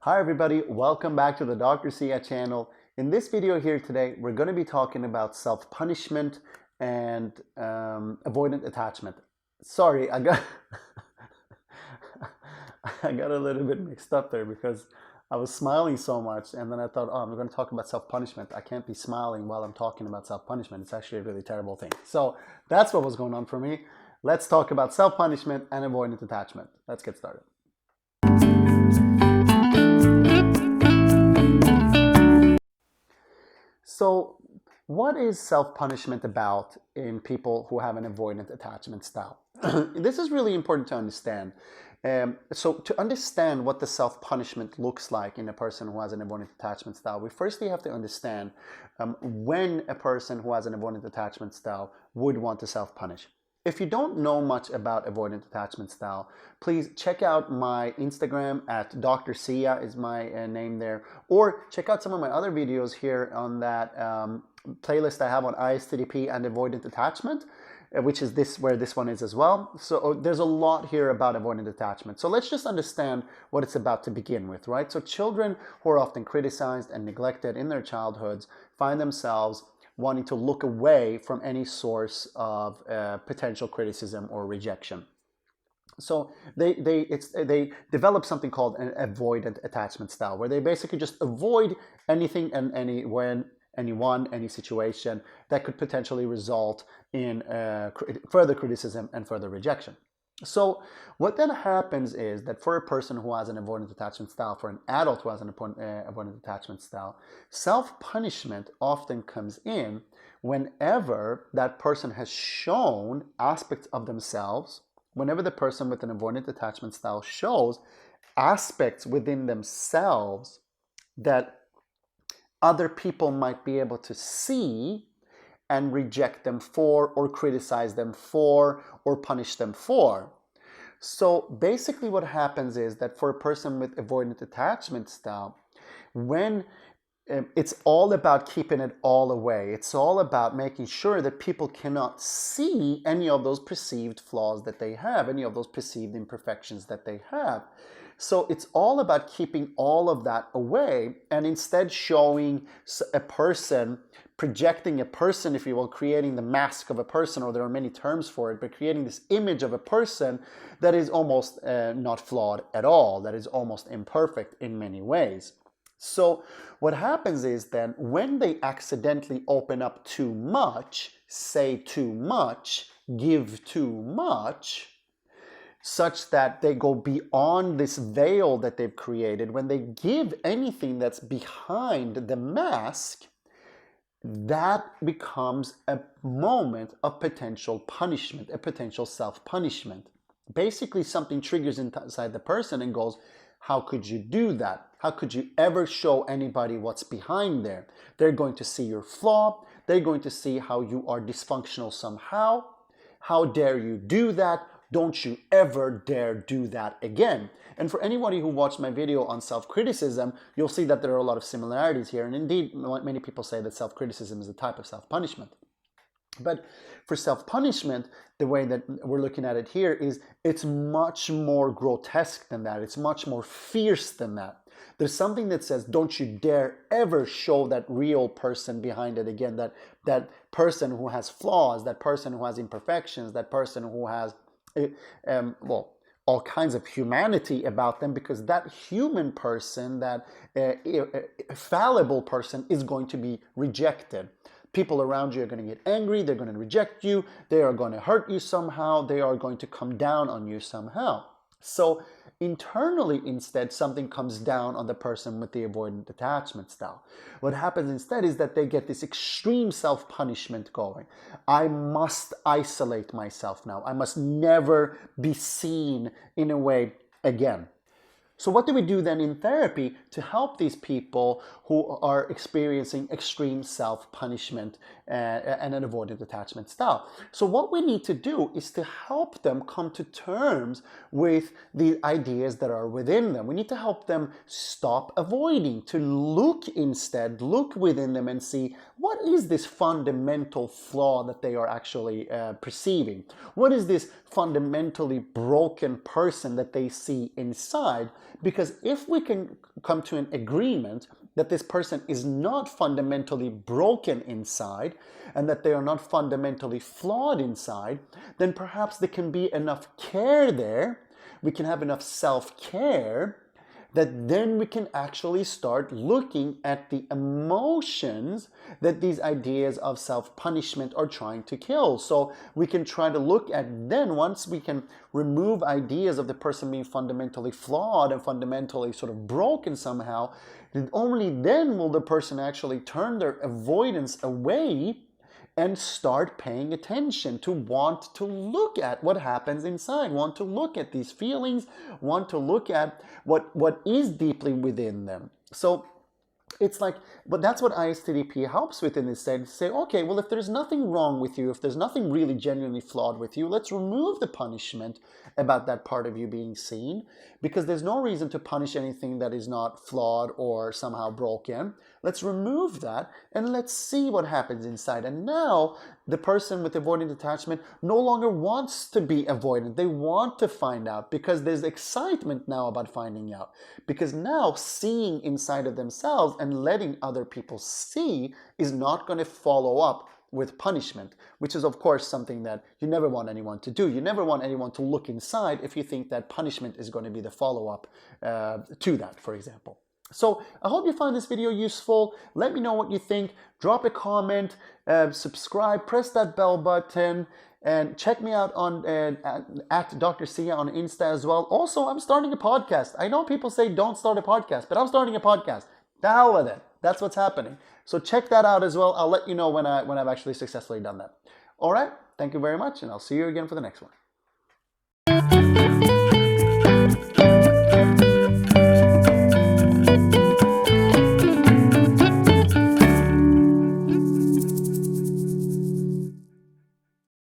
Hi everybody, welcome back to the Dr. Sia channel. In this video here today, we're going to be talking about self-punishment and avoidant attachment. Sorry, I got I got a little bit mixed up there because I was smiling so much and then I thought, oh, I'm going to talk about self-punishment. I can't be smiling while I'm talking about self-punishment. It's actually a really terrible thing. So that's what was going on for me. Let's talk about self-punishment and avoidant attachment. Let's get started. So what is self-punishment about in people who have an avoidant attachment style? This is really important to understand. So to understand what the self-punishment looks like in a person who has an avoidant attachment style, we firstly have to understand when a person who has an avoidant attachment style would want to self-punish. If you don't know much about avoidant attachment style, please check out my Instagram at Dr. Sia is my name there, or check out some of my other videos here on that playlist I have on ISTDP and avoidant attachment, which is where this one is as well. So there's a lot here about avoidant attachment. So let's just understand what it's about to begin with, right? So children who are often criticized and neglected in their childhoods find themselves wanting to look away from any source of potential criticism or rejection. So they develop something called an avoidant attachment style, where they basically just avoid anything and anyone, any situation that could potentially result in further criticism and further rejection. So what then happens is that for a person who has an avoidant attachment style, for an adult who has an avoidant attachment style, self-punishment often comes in whenever that person has shown aspects of themselves, whenever the person with an avoidant attachment style shows aspects within themselves that other people might be able to see and reject them for, or criticize them for, or punish them for. So basically what happens is that for a person with avoidant attachment style, when it's all about keeping it all away, it's all about making sure that people cannot see any of those perceived flaws that they have, any of those perceived imperfections that they have. So it's all about keeping all of that away and instead showing a person, projecting a person, if you will, creating the mask of a person, or there are many terms for it, but creating this image of a person that is almost not flawed at all, that is almost imperfect in many ways. So what happens is then when they accidentally open up too much, say too much, give too much, such that they go beyond this veil that they've created, when they give anything that's behind the mask, that becomes a moment of potential punishment, a potential self-punishment. Basically, something triggers inside the person and goes, how could you do that? How could you ever show anybody what's behind there? They're going to see your flaw. They're going to see how you are dysfunctional somehow. How dare you do that? Don't you ever dare do that again. And for anybody who watched my video on self-criticism, you'll see that there are a lot of similarities here. And indeed, many people say that self-criticism is a type of self-punishment. But for self-punishment, the way that we're looking at it here is it's much more grotesque than that. It's much more fierce than that. There's something that says, don't you dare ever show that real person behind it again, that person who has flaws, that person who has imperfections, that person who has all kinds of humanity about them, because that human person, that fallible person, is going to be rejected. People around you are going to get angry, they're going to reject you, they are going to hurt you somehow, they are going to come down on you somehow. So internally, instead, something comes down on the person with the avoidant attachment style. What happens instead is that they get this extreme self-punishment going. I must isolate myself now. I must never be seen in a way again. So what do we do then in therapy to help these people who are experiencing extreme self-punishment and an avoidant attachment style? So what we need to do is to help them come to terms with the ideas that are within them. We need to help them stop avoiding, to look within them and see, what is this fundamental flaw that they are actually perceiving? What is this fundamentally broken person that they see inside? Because if we can come to an agreement that this person is not fundamentally broken inside and that they are not fundamentally flawed inside, then perhaps there can be enough care there, we can have enough self-care, that then we can actually start looking at the emotions that these ideas of self-punishment are trying to kill. So we can try to look at, then once we can remove ideas of the person being fundamentally flawed and fundamentally sort of broken somehow, then only then will the person actually turn their avoidance away and start paying attention, to want to look at what happens inside, want to look at these feelings, want to look at what is deeply within them. So it's like, but that's what ISTDP helps with in this sense, to say, okay, well, if there's nothing wrong with you, if there's nothing really genuinely flawed with you, let's remove the punishment about that part of you being seen, because there's no reason to punish anything that is not flawed or somehow broken. Let's remove that and let's see what happens inside. And now the person with avoidant attachment no longer wants to be avoidant. They want to find out, because there's excitement now about finding out. Because now seeing inside of themselves and letting other people see is not going to follow up with punishment, which is of course something that you never want anyone to do. You never want anyone to look inside if you think that punishment is going to be the follow-up to that, for example. So I hope you found this video useful. Let me know what you think. Drop a comment, subscribe, press that bell button, and check me out on at Dr. Sia on Insta as well. Also, I'm starting a podcast. I know people say don't start a podcast, but I'm starting a podcast. The hell with it. That's what's happening. So check that out as well. I'll let you know when I've actually successfully done that. All right. Thank you very much, and I'll see you again for the next one.